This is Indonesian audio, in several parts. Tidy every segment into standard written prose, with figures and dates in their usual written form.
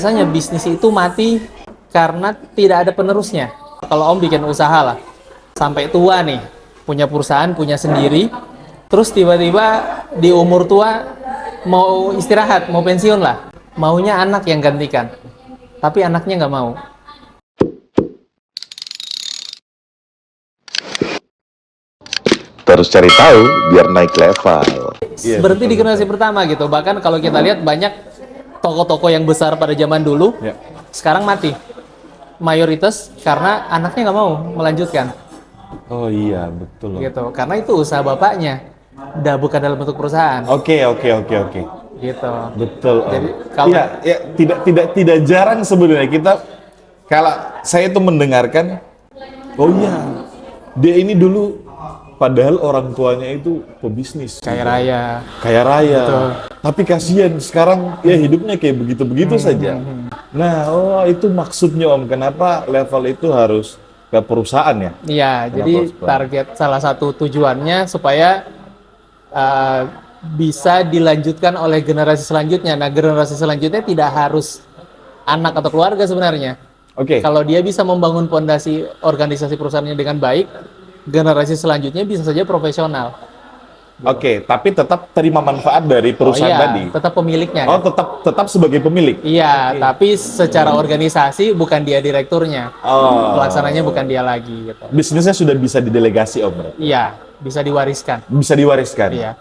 Biasanya bisnis itu mati karena tidak ada penerusnya. Kalau Om bikin usaha lah, sampai tua nih, punya perusahaan, punya sendiri, terus tiba-tiba di umur tua mau istirahat, mau pensiun lah, maunya anak yang gantikan, tapi anaknya nggak mau. Terus cari tahu biar naik level. Berarti di generasi pertama gitu. Bahkan kalau kita lihat banyak toko-toko yang besar pada zaman dulu, sekarang mati. Mayoritas karena anaknya nggak mau melanjutkan. Oh iya, betul. Gitu. Karena itu usaha bapaknya, udah bukan dalam bentuk perusahaan. Oke. Gitu. Betul. Jadi kalau tidak jarang sebenarnya kita kalau saya itu mendengarkan, oh iya, dia ini dulu padahal orang tuanya itu pebisnis. kaya raya. Betul. Tapi kasihan sekarang ya hidupnya kayak begitu-begitu saja. Nah, itu maksudnya Om, kenapa level itu harus ke perusahaan ya? Iya, jadi target salah satu tujuannya supaya bisa dilanjutkan oleh generasi selanjutnya. Nah, generasi selanjutnya tidak harus anak atau keluarga sebenarnya. Oke. Kalau dia bisa membangun fondasi organisasi perusahaannya dengan baik, generasi selanjutnya bisa saja profesional. Oke, tapi tetap terima manfaat dari perusahaan tadi. Tetap pemiliknya. Oh, tetap sebagai pemilik. Iya, tapi secara organisasi bukan dia direkturnya. Oh. Pelaksananya bukan dia lagi gitu. Bisnisnya sudah bisa didelegasi Om. Iya, bisa diwariskan. Bisa diwariskan. Iya.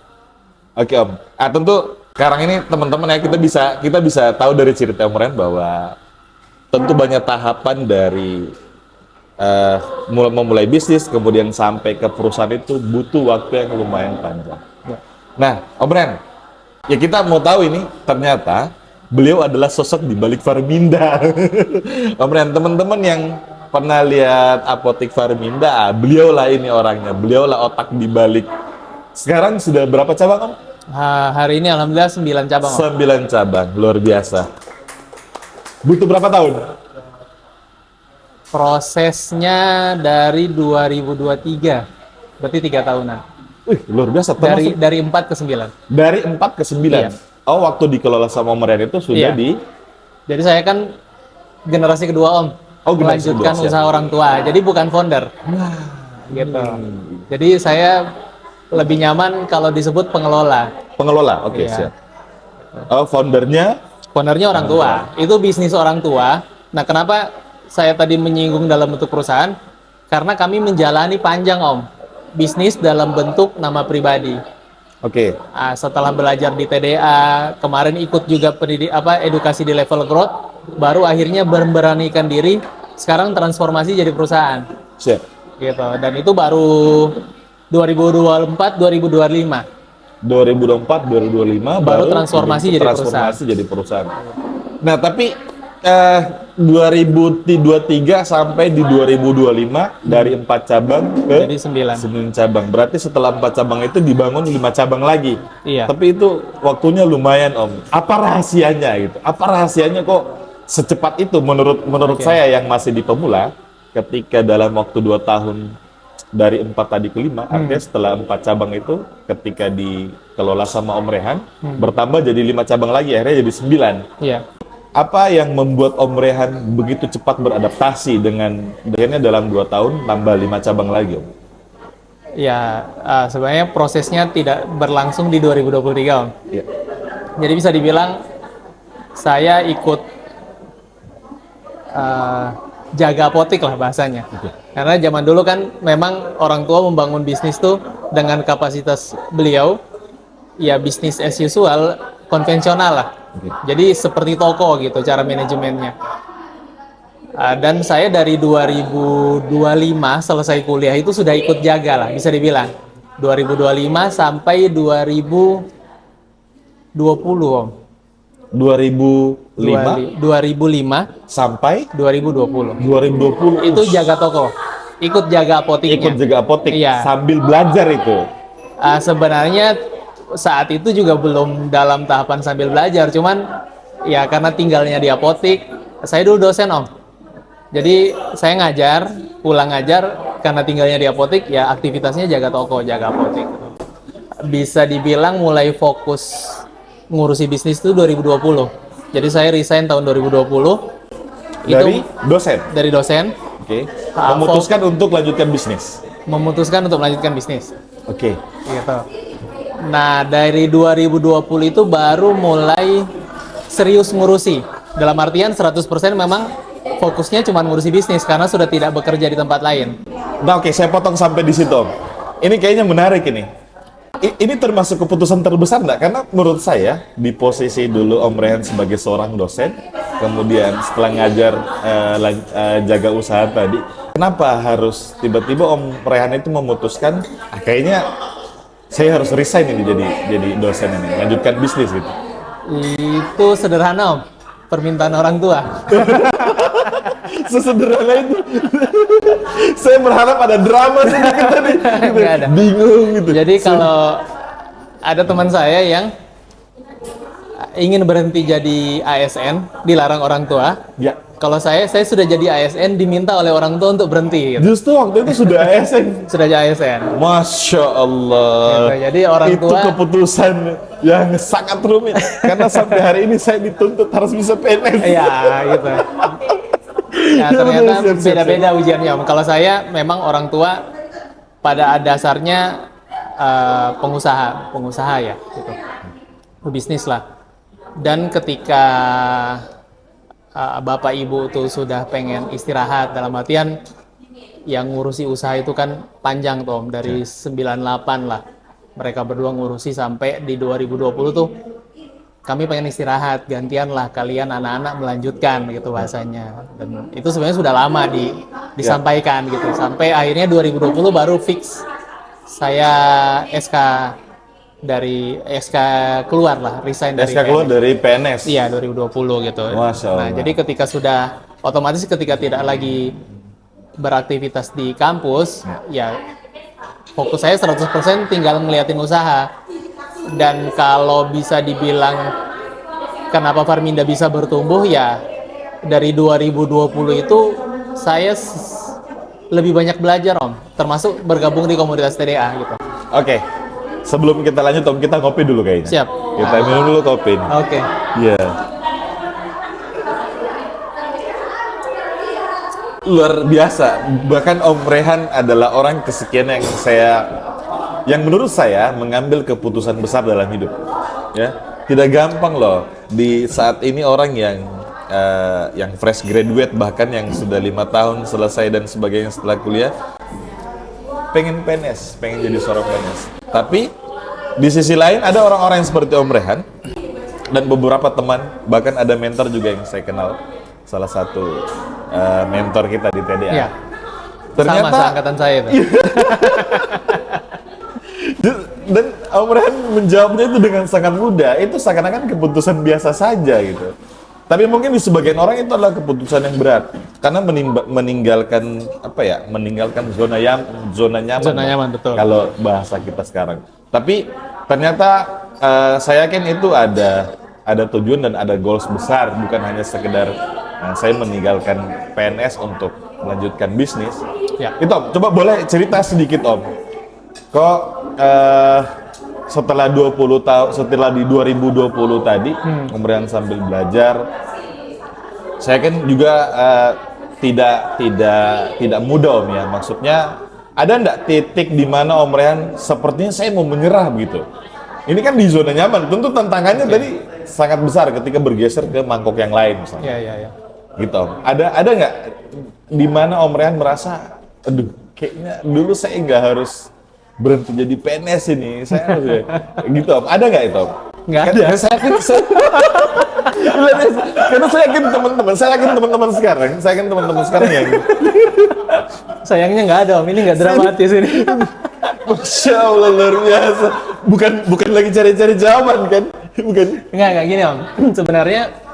Oke Om. Tentu sekarang ini teman-teman ya kita bisa tahu dari cerita Om Ren bahwa tentu banyak tahapan dari memulai bisnis kemudian sampai ke perusahaan itu butuh waktu yang lumayan panjang. Nah, Om Ren, ya kita mau tahu ini ternyata beliau adalah sosok di balik Farminda. Om Ren, teman-teman yang pernah lihat Apotik Farminda, beliau lah ini orangnya, beliau lah otak di balik. Sekarang sudah berapa cabang Om? Hari ini alhamdulillah 9 cabang Om. 9 cabang, luar biasa. Butuh berapa tahun? Prosesnya dari 2023, berarti 3 tahunan. Wih, luar biasa. Dari 4 ke 9. Dari 4 ke 9? Iya. Oh, waktu dikelola sama Om Ren itu sudah Jadi saya kan generasi kedua Om. Melanjutkan usaha orang tua, jadi bukan founder. Gitu. Jadi saya lebih nyaman kalau disebut pengelola. Pengelola, oke, siap. Oh, foundernya? Foundernya orang tua. Itu bisnis orang tua. Nah, kenapa saya tadi menyinggung dalam bentuk perusahaan? Karena kami menjalani panjang Om, bisnis dalam bentuk nama pribadi. Oke. Setelah belajar di TDA, kemarin ikut juga edukasi di level growth, baru akhirnya memberanikan diri, sekarang transformasi jadi perusahaan. Siap. Gitu. Dan itu baru 2024-2025. 2024-2025 baru transformasi jadi perusahaan. Nah, tapi 2023 sampai di 2025 dari 4 cabang ke jadi 9 cabang. Berarti setelah 4 cabang itu dibangun 5 cabang lagi. Iya. Tapi itu waktunya lumayan Om. Apa rahasianya gitu? Apa rahasianya kok secepat itu menurut saya yang masih di pemula, ketika dalam waktu 2 tahun dari 4 tadi ke 5, artinya setelah 4 cabang itu ketika dikelola sama Om Rehan, bertambah jadi 5 cabang lagi, akhirnya jadi 9. Iya. Apa yang membuat Om Rehan begitu cepat beradaptasi dengan dalam 2 tahun tambah 5 cabang lagi Om? Ya, sebenarnya prosesnya tidak berlangsung di 2023 Om. Ya. Jadi bisa dibilang saya ikut jaga apotik lah bahasanya. Karena zaman dulu kan memang orang tua membangun bisnis tuh dengan kapasitas beliau, ya bisnis as usual, konvensional lah. Jadi seperti toko gitu cara manajemennya. Dan saya dari 2025 selesai kuliah itu sudah ikut jaga lah, bisa dibilang. 2025 sampai 2020 Om. 2005 sampai 2020. 2020 Itu jaga toko. Ikut jaga apotiknya. Ikut jaga apotik iya. Sambil belajar itu. Sebenarnya saat itu juga belum dalam tahapan sambil belajar, cuman ya karena tinggalnya di apotik, saya dulu dosen Om. Jadi saya ngajar, pulang ngajar karena tinggalnya di apotik, ya aktivitasnya jaga toko, jaga apotik. Bisa dibilang mulai fokus ngurusi bisnis itu 2020. Jadi saya resign tahun 2020. Dari dosen. Dari dosen. Oke. Memutuskan untuk lanjutkan bisnis. Memutuskan untuk melanjutkan bisnis. Oke. Gitu. Nah, dari 2020 itu baru mulai serius ngurusi. Dalam artian 100% memang fokusnya cuma ngurusi bisnis karena sudah tidak bekerja di tempat lain. Nah, oke, saya potong sampai di situ, Om. Ini kayaknya menarik ini. Ini termasuk keputusan terbesar nggak? Karena menurut saya, di posisi dulu Om Rehan sebagai seorang dosen, kemudian setelah ngajar jaga usaha tadi, kenapa harus tiba-tiba Om Rehan itu memutuskan, kayaknya saya harus resign ini jadi dosen ini, lanjutkan bisnis gitu? Itu sederhana, Om. Permintaan orang tua. Sesederhana itu. Saya berharap ada drama sedikit tadi. Nggak ada. Bingung gitu. Jadi kalau ada teman saya yang ingin berhenti jadi ASN, dilarang orang tua. Ya. Kalau saya sudah jadi ASN, diminta oleh orang tua untuk berhenti. Gitu. Justru waktu itu sudah ASN. Sudah jadi ASN. Masya Allah. Gitu. Jadi orang itu tua keputusan yang sangat rumit. Karena sampai hari ini saya dituntut harus bisa PNS. Iya, gitu. Ya, ternyata beda-beda ujiannya, Om. Kalau saya memang orang tua pada dasarnya pengusaha ya, gitu. Bisnis lah. Dan ketika bapak ibu tuh sudah pengen istirahat, dalam artian yang ngurusi usaha itu kan panjang tuh, Om, dari 98 lah. Mereka berdua ngurusi sampai di 2020 tuh kami pengen istirahat, gantian lah kalian anak-anak melanjutkan gitu bahasanya. Dan itu sebenarnya sudah lama disampaikan gitu. Sampai akhirnya 2020 baru fix saya SK keluar lah, resign dari SK keluar dari PNS. Iya, 2020 gitu. Masya Allah. Nah, jadi ketika sudah otomatis ketika tidak lagi beraktivitas di kampus, ya fokus saya 100% tinggal ngeliatin usaha. Dan kalau bisa dibilang kenapa Farminda bisa bertumbuh, ya dari 2020 itu saya lebih banyak belajar, Om, termasuk bergabung di komunitas TDA gitu. Oke. Sebelum kita lanjut, Om, kita ngopi dulu kayaknya. Siap. Kita minum dulu kopi. Oke. Iya. Luar biasa. Bahkan Om Rehan adalah orang kesekian yang menurut saya mengambil keputusan besar dalam hidup. Ya, tidak gampang loh di saat ini orang yang fresh graduate, bahkan yang sudah 5 tahun selesai dan sebagainya setelah kuliah, pengen PNS, pengen jadi seorang PNS. Tapi di sisi lain ada orang-orang yang seperti Om Rehan dan beberapa teman, bahkan ada mentor juga yang saya kenal, salah satu mentor kita di TDA. Iya. Ternyata sama seangkatan saya itu. Dan Om Rehan menjawabnya itu dengan sangat mudah. Itu seakan-akan keputusan biasa saja gitu. Tapi mungkin di sebagian orang itu adalah keputusan yang berat karena meninggalkan meninggalkan zona nyaman. Zona nyaman, betul. Kalau bahasa kita sekarang. Tapi ternyata saya yakin itu ada tujuan dan ada goals besar, bukan hanya sekedar saya meninggalkan PNS untuk melanjutkan bisnis. Ya. Itu Om, coba boleh cerita sedikit, Om. Kok setelah 20 tahun, setelah di 2020 tadi, kemudian sambil belajar, saya kan juga tidak mudah, Om, ya. Maksudnya ada nggak titik di mana Om Rehan sepertinya saya mau menyerah begitu? Ini kan di zona nyaman, tentu tantangannya tadi sangat besar ketika bergeser ke mangkok yang lain misalnya. Iya. Gitu, Om. Ada nggak di mana Om Rehan merasa, aduh, kayaknya dulu saya nggak harus berhenti jadi PNS ini, saya harus gitu, Om. Ada nggak itu, Om? Nggak ada. Karena saya yakin teman-teman sekarang yang Sayangnya nggak ada, Om. Ini nggak dramatis ini. Masya Allah, luar biasa. Bukan lagi cari-cari jawaban kan? Bukan. Nggak gini, Om. Sebenarnya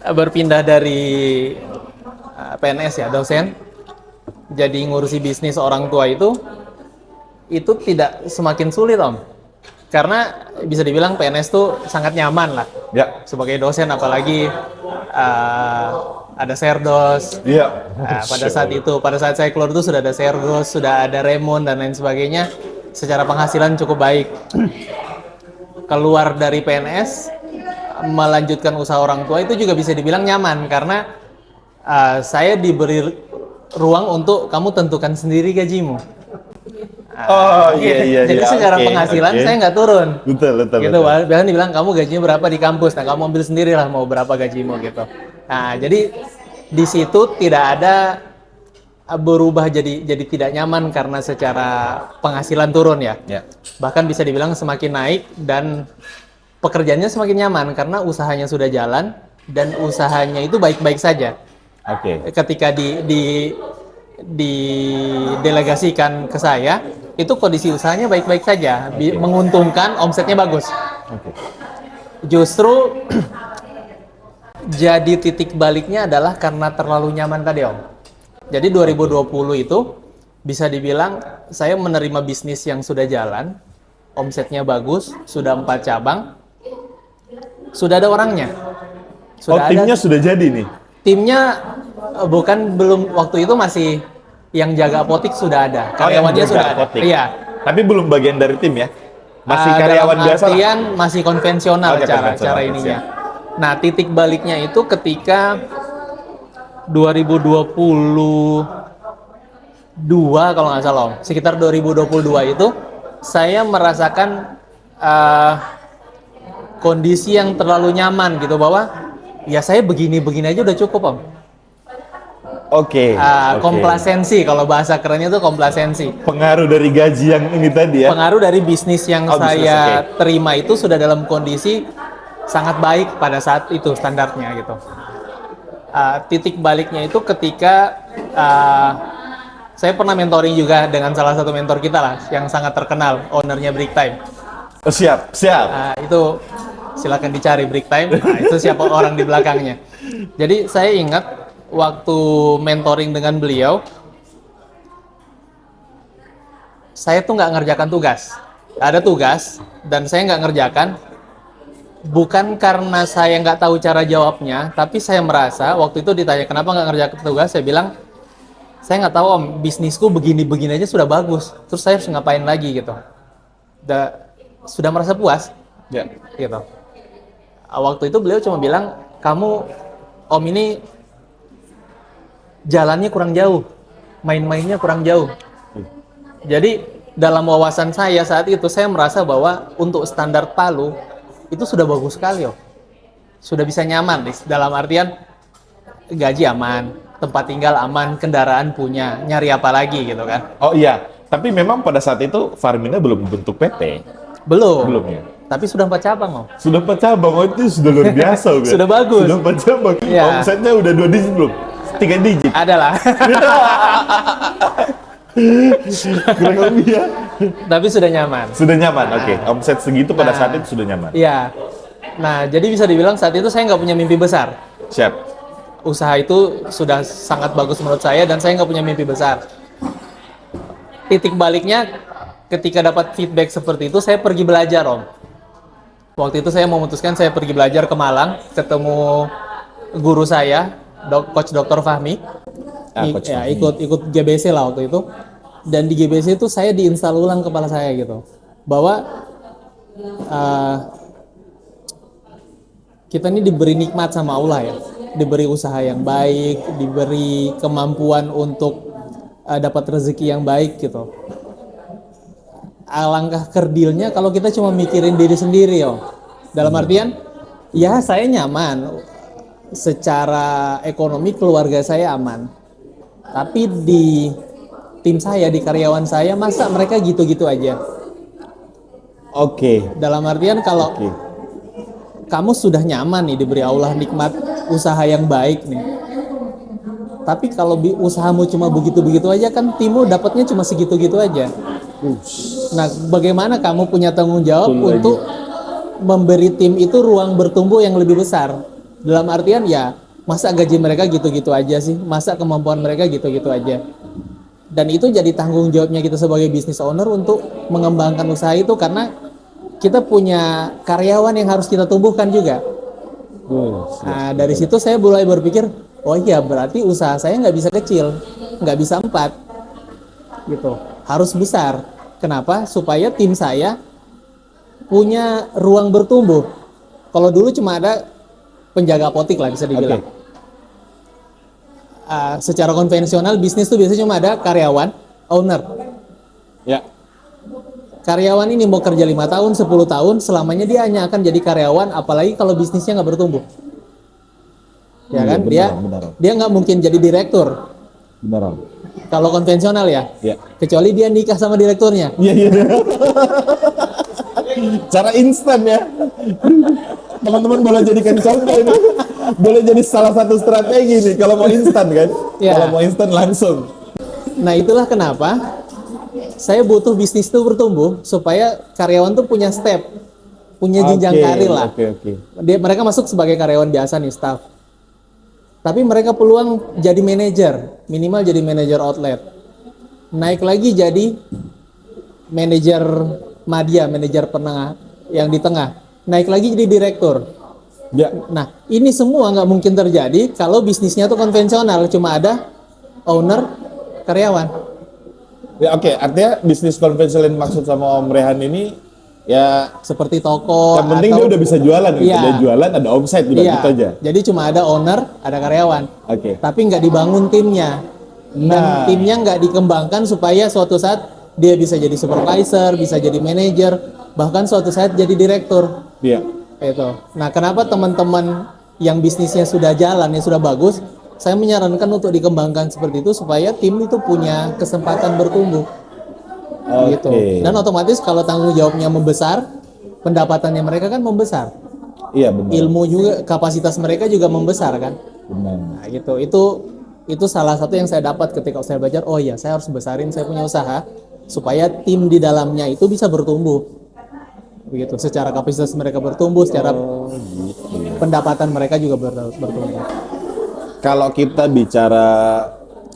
berpindah dari PNS ya, dosen, jadi ngurusi bisnis orang tua itu tidak semakin sulit, Om. Karena bisa dibilang PNS tuh sangat nyaman lah. Ya. Sebagai dosen, apalagi ada Serdos. Iya. Pada saat saya keluar itu sudah ada Serdos, sudah ada Remon dan lain sebagainya. Secara penghasilan cukup baik. Keluar dari PNS, melanjutkan usaha orang tua itu juga bisa dibilang nyaman karena saya diberi ruang untuk kamu tentukan sendiri gajimu. Jadi secara penghasilan saya nggak turun. Betul. Gitu, bahkan dibilang kamu gajinya berapa di kampus, nah kamu ambil sendiri lah mau berapa gajimu gitu. Nah jadi di situ tidak ada berubah jadi tidak nyaman karena secara penghasilan turun ya. Bahkan bisa dibilang semakin naik dan pekerjaannya semakin nyaman karena usahanya sudah jalan dan usahanya itu baik-baik saja. Ketika didelegasikan ke saya, itu kondisi usahanya baik-baik saja, menguntungkan, omsetnya bagus. Justru jadi titik baliknya adalah karena terlalu nyaman tadi Om. Jadi 2020 itu bisa dibilang saya menerima bisnis yang sudah jalan, omsetnya bagus, sudah 4 cabang, sudah ada orangnya. Timnya sudah jadi nih? Timnya belum, waktu itu masih yang jaga apotik sudah ada, karyawannya sudah ada. Iya. Tapi belum bagian dari tim ya? Masih karyawan biasa lah? Masih konvensional cara ininya. Nah, titik baliknya itu ketika 2022 kalau nggak salah, sekitar 2022 itu saya merasakan kondisi yang terlalu nyaman gitu, bahwa ya saya begini-begini aja udah cukup Om. Komplasensi, kalau bahasa kerennya itu komplasensi. Pengaruh dari gaji yang ini tadi ya? Pengaruh dari bisnis yang saya terima itu sudah dalam kondisi sangat baik pada saat itu standarnya gitu. Titik baliknya itu ketika saya pernah mentoring juga dengan salah satu mentor kita lah yang sangat terkenal, ownernya Break Time. Siap. Itu silakan dicari Break Time. Nah, itu siapa orang di belakangnya. Jadi saya ingat waktu mentoring dengan beliau, saya tuh nggak ngerjakan tugas. Ada tugas dan saya nggak ngerjakan. Bukan karena saya nggak tahu cara jawabnya, tapi saya merasa waktu itu ditanya kenapa nggak ngerjakan tugas, saya bilang saya nggak tahu Om, bisnisku begini-begini aja sudah bagus, terus saya harus ngapain lagi gitu. Sudah merasa puas, gitu. Waktu itu beliau cuma bilang, kamu Om ini jalannya kurang jauh, main-mainnya kurang jauh. Jadi dalam wawasan saya saat itu saya merasa bahwa untuk standar Palu itu sudah bagus sekali Om. Sudah bisa nyaman, dalam artian gaji aman, tempat tinggal aman, kendaraan punya, nyari apa lagi gitu kan. Tapi memang pada saat itu Farmina belum bentuk PT. Belum ya? Tapi sudah 4 cabang Om. Sudah 4 cabang, itu sudah luar biasa kan? Sudah bagus. Sudah 4 cabang, omsetnya udah 2 digit belum? 3 digit? Adalah. Kurang lebih ya. Tapi sudah nyaman. Sudah nyaman, omset segitu pada saat itu sudah nyaman. Iya. Nah, jadi bisa dibilang saat itu saya nggak punya mimpi besar. Siap. Usaha itu sudah sangat bagus menurut saya dan saya nggak punya mimpi besar. Titik baliknya ketika dapat feedback seperti itu, saya pergi belajar Om. Waktu itu saya memutuskan saya pergi belajar ke Malang, ketemu guru saya, Coach Dr. Fahmi. Ikut GBC lah waktu itu. Dan di GBC itu saya diinstal ulang kepala saya gitu, bahwa kita ini diberi nikmat sama Allah ya, diberi usaha yang baik, diberi kemampuan untuk dapat rezeki yang baik gitu. Alangkah kerdilnya kalau kita cuma mikirin diri sendiri dalam artian ya saya nyaman secara ekonomi, keluarga saya aman, tapi di tim saya, di karyawan saya, masa mereka gitu-gitu aja. Dalam artian kalau kamu sudah nyaman nih, diberi Allah nikmat usaha yang baik nih, tapi kalau usahamu cuma begitu-begitu aja, kan timmu dapatnya cuma segitu-gitu aja. Nah, bagaimana kamu punya tanggung jawab untuk memberi tim itu ruang bertumbuh yang lebih besar? Dalam artian ya, masa gaji mereka gitu-gitu aja sih? Masa kemampuan mereka gitu-gitu aja? Dan itu jadi tanggung jawabnya kita sebagai business owner untuk mengembangkan usaha itu, karena kita punya karyawan yang harus kita tumbuhkan juga. Nah, dari situ saya mulai berpikir, oh iya berarti usaha saya nggak bisa kecil, nggak bisa 4, gitu, harus besar. Kenapa? Supaya tim saya punya ruang bertumbuh. Kalau dulu cuma ada penjaga apotik lah bisa dibilang. Secara konvensional bisnis tuh biasanya cuma ada karyawan, owner. Ya. Karyawan ini mau kerja 5 tahun, 10 tahun, selamanya dia hanya akan jadi karyawan, apalagi kalau bisnisnya nggak bertumbuh. Ya kan? Benar. Dia nggak mungkin jadi direktur. Benar. Kalau konvensional ya. Ya. Kecuali dia nikah sama direkturnya. Iya. Cara instan ya. Teman-teman boleh jadikan contoh ini. Boleh jadi salah satu strategi nih kalau mau instan kan. Ya. Kalau mau instan langsung. Nah, itulah kenapa saya butuh bisnis itu bertumbuh supaya karyawan tuh punya step, punya jenjang karir lah. Oke. Mereka masuk sebagai karyawan biasa nih, staff. Tapi mereka peluang jadi manajer, minimal jadi manajer outlet. Naik lagi jadi manajer media, manajer penengah yang di tengah. Naik lagi jadi direktur. Ya. Nah, ini semua nggak mungkin terjadi kalau bisnisnya tuh konvensional, cuma ada owner, karyawan. Ya oke, artinya bisnis konvensional yang maksud sama Om Rehan ini ya Seperti toko. yang penting dia udah bisa jualan gitu. Iya. Dia jualan ada omset udah Iya. gitu aja. Jadi cuma ada owner, ada karyawan. Oke. Tapi nggak dibangun timnya. Dan Nah. timnya nggak dikembangkan supaya suatu saat dia bisa jadi supervisor, bisa jadi manajer, bahkan suatu saat jadi direktur. Iya. Itu. Nah, kenapa teman-teman yang bisnisnya sudah jalan, yang sudah bagus, saya menyarankan untuk dikembangkan seperti itu supaya tim itu punya kesempatan bertumbuh. Gitu. Oke. Dan otomatis kalau tanggung jawabnya membesar, pendapatannya mereka kan membesar. Iya benar. Ilmu juga, kapasitas mereka juga membesar kan. Benar. Nah, gitu. Itu salah satu yang saya dapat ketika saya belajar. Oh iya, saya harus besarin saya punya usaha supaya tim di dalamnya itu bisa bertumbuh. Begitu. Secara kapasitas mereka bertumbuh, secara pendapatan mereka juga bertumbuh. Kalau kita bicara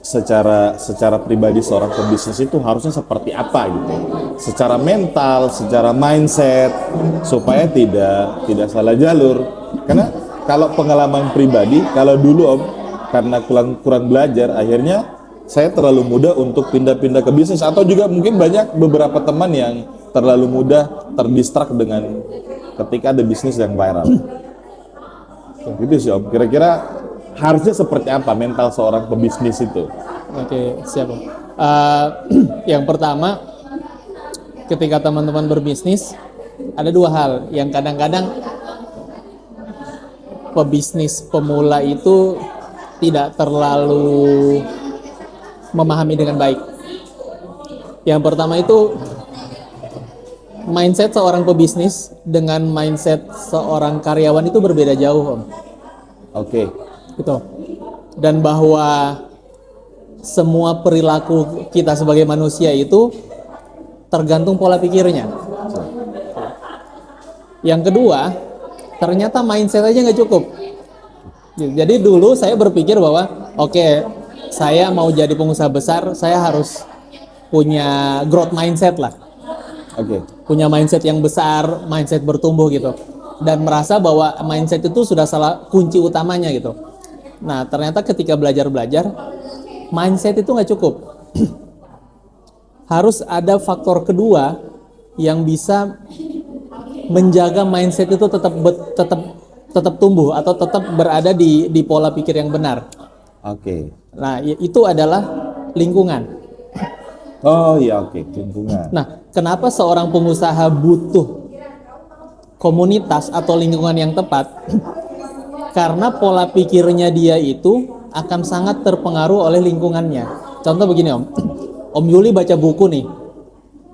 secara pribadi seorang pebisnis itu harusnya seperti apa gitu? Secara mental, secara mindset, supaya tidak salah jalur. Karena kalau pengalaman pribadi, kalau dulu Om, karena kurang belajar, akhirnya saya terlalu mudah untuk pindah-pindah ke bisnis, atau juga mungkin banyak beberapa teman yang terlalu mudah terdistrak dengan ketika ada bisnis yang viral. Gitu sih Om. Kira-kira harusnya seperti apa mental seorang pebisnis itu? Oke, siap. Yang pertama, ketika teman-teman berbisnis, ada dua hal yang kadang-kadang pebisnis pemula itu tidak terlalu memahami dengan baik. Yang pertama itu mindset seorang pebisnis dengan mindset seorang karyawan itu berbeda jauh, Om. Oke. Gitu. Dan bahwa semua perilaku kita sebagai manusia itu tergantung pola pikirnya. Yang kedua, ternyata mindset aja nggak cukup. Jadi dulu saya berpikir bahwa oke, saya mau jadi pengusaha besar, saya harus punya growth mindset lah. Oke. Punya mindset yang besar, mindset bertumbuh gitu. Dan merasa bahwa mindset itu sudah salah kunci utamanya gitu. Nah, ternyata ketika belajar-belajar, mindset itu nggak cukup. Harus ada faktor kedua yang bisa menjaga mindset itu tetap tumbuh atau tetap berada di pola pikir yang benar. Oke. Nah, itu adalah lingkungan. Oh iya, oke, lingkungan. Nah, kenapa seorang pengusaha butuh komunitas atau lingkungan yang tepat? Karena pola pikirnya dia itu akan sangat terpengaruh oleh lingkungannya. Contoh begini Om, Om Juli baca buku nih,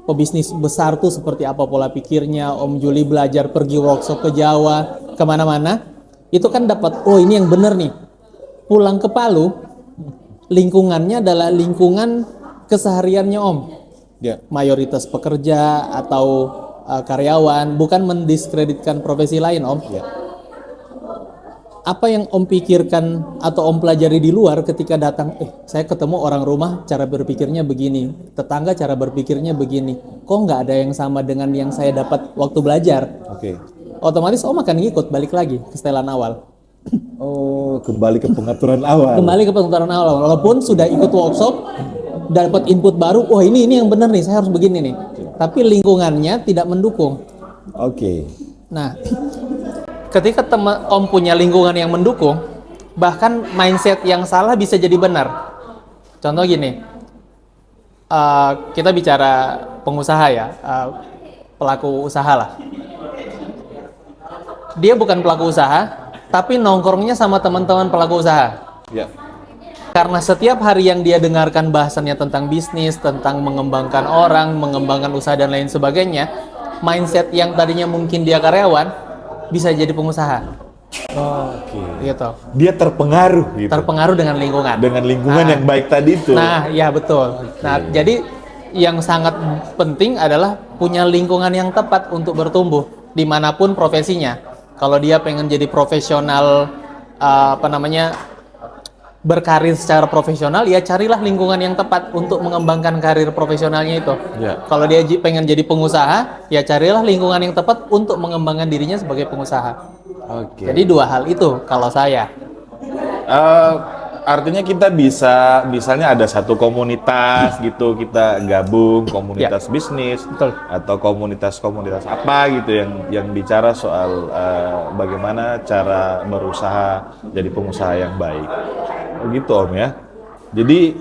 pebisnis besar tuh seperti apa pola pikirnya. Om Juli belajar pergi workshop ke Jawa, kemana-mana, itu kan dapat, oh ini yang bener nih. Pulang ke Palu, lingkungannya adalah lingkungan kesehariannya Om. Ya. Mayoritas pekerja atau karyawan, bukan mendiskreditkan profesi lain Om. Ya. Apa yang Om pikirkan atau Om pelajari di luar ketika datang, saya ketemu orang rumah cara berpikirnya begini, tetangga cara berpikirnya begini, kok nggak ada yang sama dengan yang saya dapat waktu belajar? Oke. Otomatis Om akan ngikut balik lagi ke setelan awal. Oh, kembali ke pengaturan awal. Kembali ke pengetahuan awal, walaupun sudah ikut workshop, dapat input baru, wah ini yang benar nih, saya harus begini nih. Tapi lingkungannya tidak mendukung. Oke. Nah, ketika Om punya lingkungan yang mendukung, bahkan mindset yang salah bisa jadi benar. Contoh gini, kita bicara pengusaha ya, pelaku usaha lah. Dia bukan pelaku usaha, tapi nongkrongnya sama teman-teman pelaku usaha. Ya. Karena setiap hari yang dia dengarkan bahasannya tentang bisnis, tentang mengembangkan orang, mengembangkan usaha dan lain sebagainya, mindset yang tadinya mungkin dia karyawan bisa jadi pengusaha. Oke. Gitu. Dia terpengaruh gitu. Terpengaruh dengan lingkungan. Dengan lingkungan yang baik tadi itu. Nah, ya betul. Nah, jadi yang sangat penting adalah punya lingkungan yang tepat untuk bertumbuh dimanapun profesinya. Kalau dia pengen jadi profesional, berkarir secara profesional, ya carilah lingkungan yang tepat untuk mengembangkan karir profesionalnya itu. Ya. Kalau dia pengen jadi pengusaha, ya carilah lingkungan yang tepat untuk mengembangkan dirinya sebagai pengusaha. Oke. Jadi 2 hal itu kalau saya. Artinya kita bisa, misalnya ada satu komunitas gitu, kita gabung komunitas bisnis, Betul. atau komunitas-komunitas apa gitu yang bicara soal bagaimana cara berusaha jadi pengusaha yang baik. Begitu Om ya. Jadi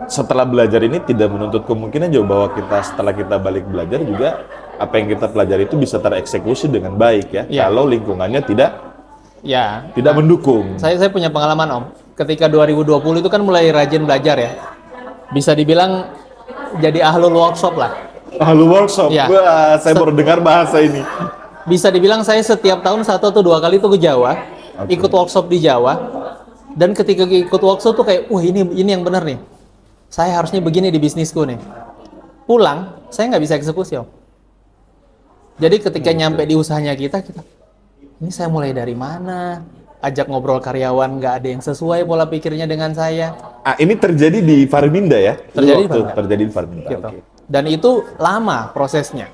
setelah belajar ini tidak menuntut kemungkinan juga bahwa kita setelah kita balik belajar juga apa yang kita pelajari itu bisa tereksekusi dengan baik ya. Ya. Kalau lingkungannya tidak Ya. mendukung. Saya punya pengalaman Om. Ketika 2020 itu kan mulai rajin belajar ya. Bisa dibilang jadi ahlul workshop lah. Halo workshop. Ya. Wah, saya baru dengar bahasa ini. Bisa dibilang saya setiap tahun 1 atau 2 kali itu ke Jawa, ikut workshop di Jawa. Dan ketika ikut workshop tuh kayak, wah ini yang benar nih. Saya harusnya begini di bisnisku nih. Pulang, saya nggak bisa eksekusi Om. Jadi ketika nyampe di usahanya kita, ini saya mulai dari mana? Ajak ngobrol karyawan, nggak ada yang sesuai pola pikirnya dengan saya. Ini terjadi di Farminda ya? Terjadi di Waktu Farminda. terjadi di Farminda. Gitu. Oke. Dan itu lama prosesnya.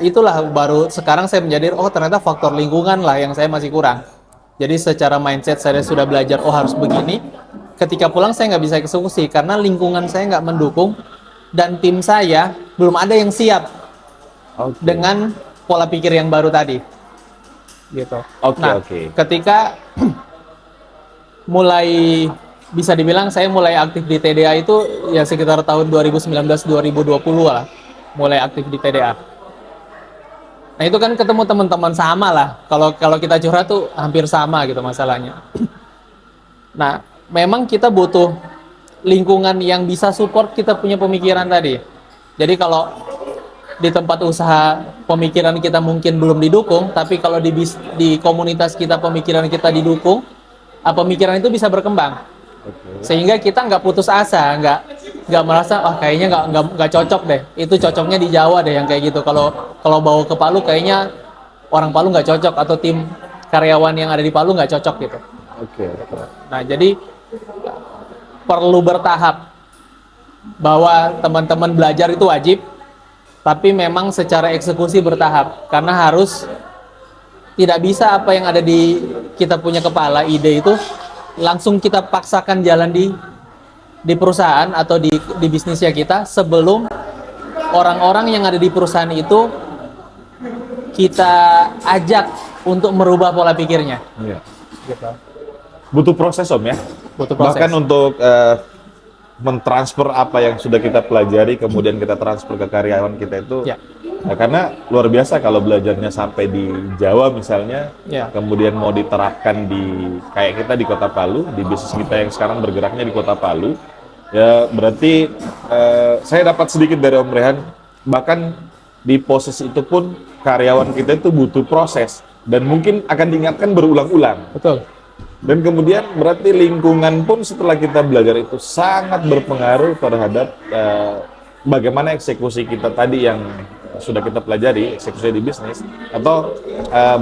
Itulah baru sekarang saya menjadi, oh ternyata faktor lingkungan lah yang saya masih kurang. Jadi secara mindset saya sudah belajar, oh harus begini. Ketika pulang saya nggak bisa eksekusi karena lingkungan saya nggak mendukung dan tim saya belum ada yang siap Oke. dengan pola pikir yang baru tadi. Gitu. Oke, Nah, oke. ketika mulai bisa dibilang saya mulai aktif di TDA itu ya sekitar tahun 2019-2020 lah, mulai aktif di TDA. Nah itu kan ketemu teman-teman sama lah. Kalau kita curhat tuh hampir sama gitu masalahnya. Nah memang kita butuh lingkungan yang bisa support kita punya pemikiran tadi. Jadi kalau di tempat usaha pemikiran kita mungkin belum didukung, tapi kalau di komunitas kita pemikiran kita didukung, pemikiran itu bisa berkembang. Sehingga kita nggak putus asa, nggak merasa kayaknya nggak cocok deh. Itu cocoknya di Jawa deh yang kayak gitu. Kalau bawa ke Palu kayaknya orang Palu nggak cocok atau tim karyawan yang ada di Palu nggak cocok gitu. Oke. Nah jadi perlu bertahap bahwa teman-teman belajar itu wajib. Tapi memang secara eksekusi bertahap karena harus tidak bisa apa yang ada di kita punya kepala ide itu langsung kita paksakan jalan di perusahaan atau di bisnisnya kita sebelum orang-orang yang ada di perusahaan itu kita ajak untuk merubah pola pikirnya. Iya. Gitu. Butuh proses Om ya. Butuh proses. Bahkan untuk mentransfer apa yang sudah kita pelajari kemudian kita transfer ke karyawan kita itu Ya. karena luar biasa kalau belajarnya sampai di Jawa misalnya, Ya. kemudian mau diterapkan di kayak kita di Kota Palu, di bisnis kita yang sekarang bergeraknya di Kota Palu, ya berarti saya dapat sedikit dari Om Rehan, bahkan di posisi itu pun karyawan kita itu butuh proses dan mungkin akan diingatkan berulang-ulang. Betul. Dan kemudian berarti lingkungan pun setelah kita belajar itu sangat berpengaruh terhadap bagaimana eksekusi kita tadi yang sudah kita pelajari, eksekusi di bisnis, atau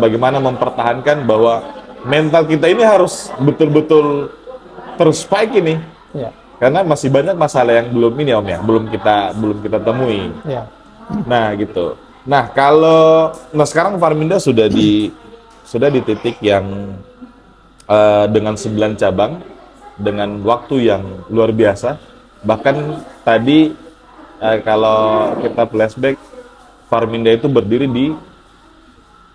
bagaimana mempertahankan bahwa mental kita ini harus betul-betul terus spike ini. Ya. Karena masih banyak masalah yang belum ini Om ya, belum kita temui. Ya. Nah gitu. Nah sekarang Farminda sudah di titik yang dengan 9 cabang, dengan waktu yang luar biasa. Bahkan tadi kalau kita flashback, Farminda itu berdiri di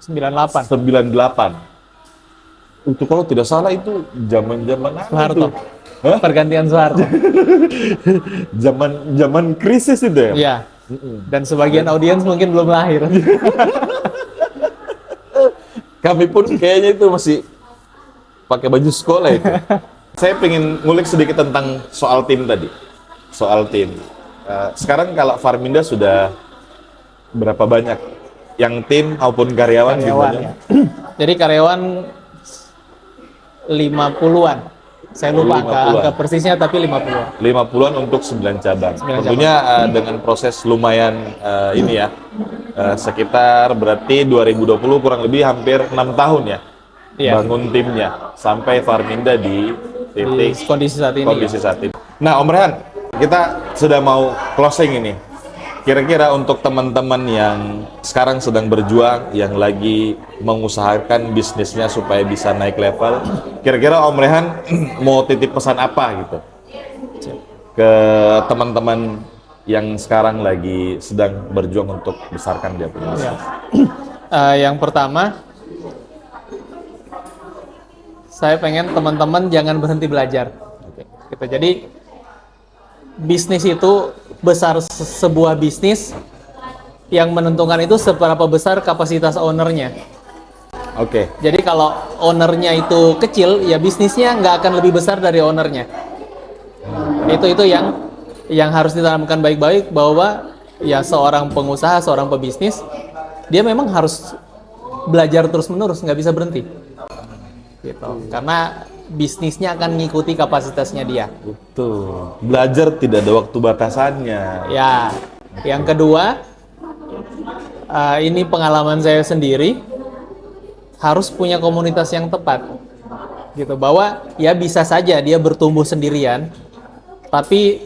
98. 98. Itu kalau tidak salah itu zaman-zaman apa Soeharto. itu? Hah? Pergantian Soeharto. Zaman krisis itu ya? Iya. Dan sebagian audiens mungkin belum lahir. Kami pun kayaknya itu masih pakai baju sekolah itu. Saya pengen ngulik sedikit tentang soal tim tadi. Soal tim. Sekarang kalau Farminda sudah berapa banyak? Yang tim maupun karyawan gimana? Ya. Jadi karyawan 50-an. Saya lupa 50-an. angka persisnya tapi 50-an. 50-an untuk 9 cabang. 9 Tentunya dengan proses lumayan ini ya. Sekitar berarti 2020 kurang lebih hampir 6 tahun ya. Iya. Bangun timnya sampai Farminda di Di titik kondisi saat ini. kondisi saat ini. Nah, Om Rehan, kita sudah mau closing ini. Kira-kira untuk teman-teman yang sekarang sedang berjuang, yang lagi mengusahakan bisnisnya supaya bisa naik level, kira-kira Om Rehan mau titip pesan apa gitu ke teman-teman yang sekarang lagi sedang berjuang untuk besarkan dia punya bisnis? Yang pertama, saya pengen teman-teman jangan berhenti belajar. Gitu. Jadi bisnis itu besar, sebuah bisnis yang menentukan itu seberapa besar kapasitas ownernya. Oke. Jadi kalau ownernya itu kecil, ya bisnisnya nggak akan lebih besar dari ownernya. Itu yang harus ditanamkan baik-baik, bahwa ya seorang pengusaha, seorang pebisnis, dia memang harus belajar terus-menerus, nggak bisa berhenti. Gitu. Karena bisnisnya akan mengikuti kapasitasnya dia. Betul. Belajar tidak ada waktu batasannya. Ya, yang kedua, ini pengalaman saya sendiri, harus punya komunitas yang tepat. Gitu, bahwa ya bisa saja dia bertumbuh sendirian, tapi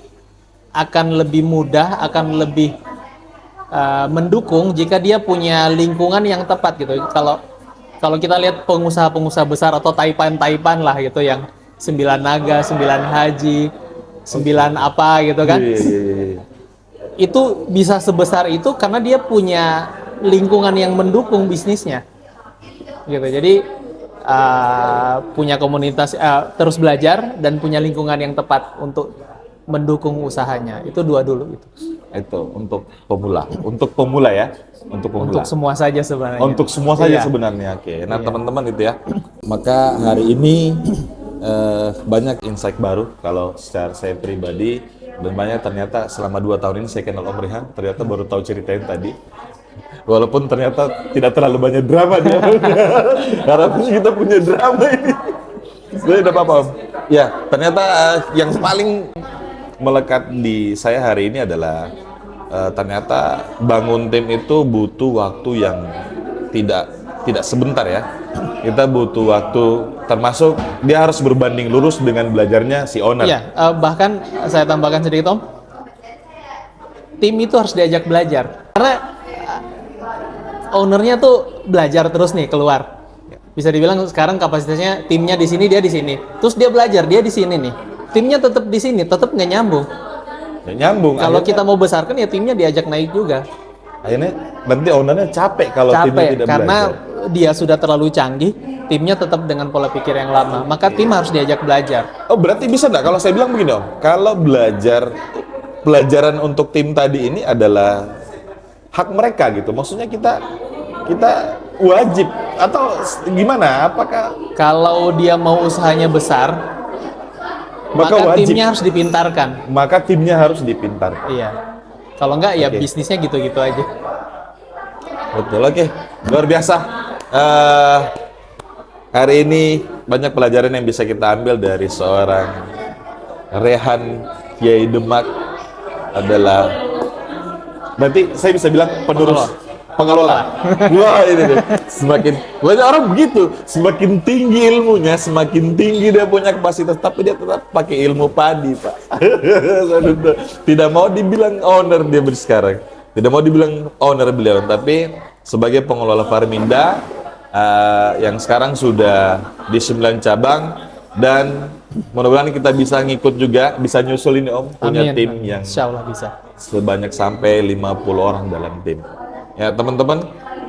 akan lebih mudah, akan lebih mendukung jika dia punya lingkungan yang tepat gitu. Kalau kita lihat pengusaha-pengusaha besar atau taipan-taipan lah gitu, yang 9 naga, 9 haji, 9 apa gitu kan. Iya. Itu bisa sebesar itu karena dia punya lingkungan yang mendukung bisnisnya. Gitu. Jadi punya komunitas, terus belajar dan punya lingkungan yang tepat untuk mendukung usahanya. Itu dua dulu itu. Itu untuk pemula ya. Untuk semua saja sebenarnya. Untuk semua saja Iya. sebenarnya. Oke. Nah, Iya. teman-teman itu ya. Maka hari ini banyak insight baru kalau secara saya pribadi, dan banyak ternyata selama 2 tahun ini saya kenal Om Rehan, ternyata baru tahu ceritain tadi. Walaupun ternyata tidak terlalu banyak drama dia. Harapnya kita punya drama ini. Sebenarnya tidak apa-apa, Om. Ya, ternyata yang paling melekat di saya hari ini adalah ternyata bangun tim itu butuh waktu yang tidak sebentar ya. Kita butuh waktu, termasuk dia harus berbanding lurus dengan belajarnya si owner. Iya, bahkan saya tambahkan sedikit Om, tim itu harus diajak belajar. Karena ownernya tuh belajar terus nih keluar. Bisa dibilang sekarang kapasitasnya timnya di sini, dia di sini. Terus dia belajar, dia di sini nih. Timnya tetap di sini, tetap nggak nyambung. Ya, nyambung. Kalau Akhirnya- kita mau besarkan ya timnya diajak naik juga. akhirnya nanti ownernya capek kalau timnya Capek tidak karena belajar. dia sudah terlalu canggih, timnya tetap dengan pola pikir yang lama. Maka tim harus diajak belajar. Oh, berarti bisa nggak kalau saya bilang begini Om, kalau pelajaran untuk tim tadi ini adalah hak mereka gitu, maksudnya kita wajib atau gimana? Apakah Kalau dia mau usahanya besar, Maka maka wajib. timnya harus dipintarkan. maka timnya harus dipintarkan? Iya. Kalau enggak ya Oke. bisnisnya gitu-gitu aja. Betul, oke. Luar biasa. Hari ini banyak pelajaran yang bisa kita ambil dari seorang Rehan Kiai Demak, adalah nanti saya bisa bilang pengelola. Wah, ini deh. Semakin banyak orang begitu, semakin tinggi ilmunya, semakin tinggi dia punya kapasitas, tapi dia tetap pakai ilmu padi, Pak. Tidak mau dibilang owner dia sekarang. Tidak mau dibilang owner beliau, tapi sebagai pengelola Farminda yang sekarang sudah di 9 cabang, dan mudah-mudahan kita bisa ngikut juga, bisa nyusul ini Om, punya Amin. tim yang Insya Allah bisa. sebanyak sampai 50 orang dalam tim. Ya teman-teman,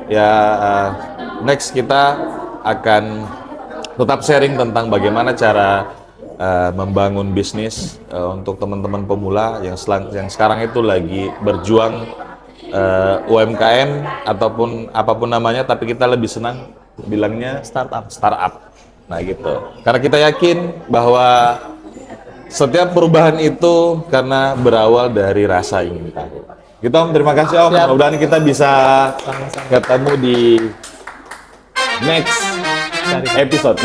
ya next kita akan tetap sharing tentang bagaimana cara membangun bisnis untuk teman-teman pemula yang sekarang itu lagi berjuang UMKM ataupun apapun namanya, tapi kita lebih senang bilangnya startup. Nah gitu. Karena kita yakin bahwa setiap perubahan itu karena berawal dari rasa ingin tahu. Gitu Om, terima kasih Om. Mudah-mudahan kita bisa ketemu di next episode.